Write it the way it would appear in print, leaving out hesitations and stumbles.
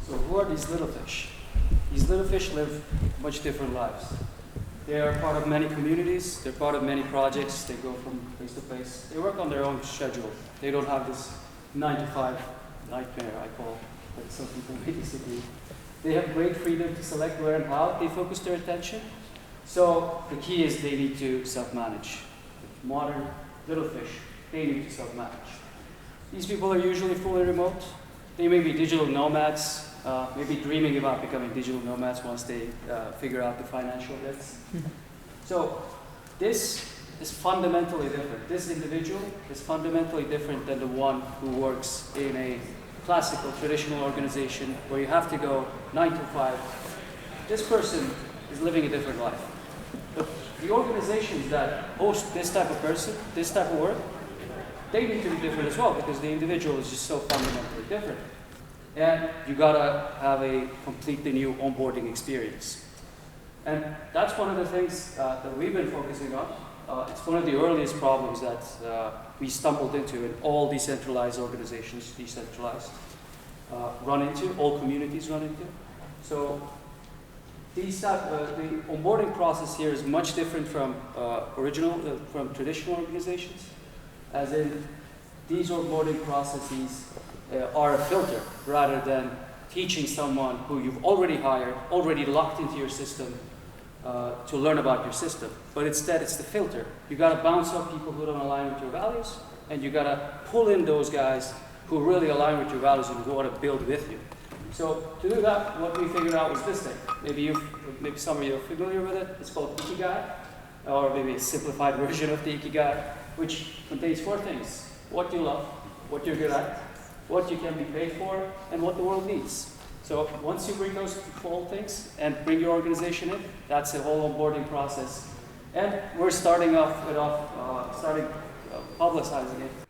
So who are these little fish? These little fish live much different lives. They are part of many communities, they're part of many projects, they go from place to place. They work on their own schedule. They don't have this 9 to 5 nightmare, I call, that some people may disagree. They have great freedom to select where and how they focus their attention. So the key is they need to self-manage. Modern little fish, they need to self-manage. These people are usually fully remote. They may be digital nomads, maybe dreaming about becoming digital nomads once they figure out the financial bits. So this is fundamentally different. This individual is fundamentally different than the one who works in a classical, traditional organization where you have to go 9 to 5. This person is living a different life. But the organizations that host this type of person, this type of work, they need to be different as well because the individual is just so fundamentally different. And you gotta have a completely new onboarding experience. And that's one of the things that we've been focusing on. It's one of the earliest problems that we stumbled into and all decentralized organizations, run into, all communities run into. So the onboarding process here is much different from from traditional organizations, as in these onboarding processes are a filter rather than teaching someone who you've already hired, already locked into your system to learn about your system. But instead, it's the filter. You got to bounce off people who don't align with your values, and you got to pull in those guys who really align with your values and who want to build with you. So to do that, what we figured out was this thing. Maybe some of you are familiar with it. It's called Ikigai, or maybe a simplified version of the Ikigai, which contains 4 things: what you love, what you're good at, what you can be paid for, and what the world needs. So once you bring those 4 things and bring your organization in, that's the whole onboarding process. And we're starting publicizing it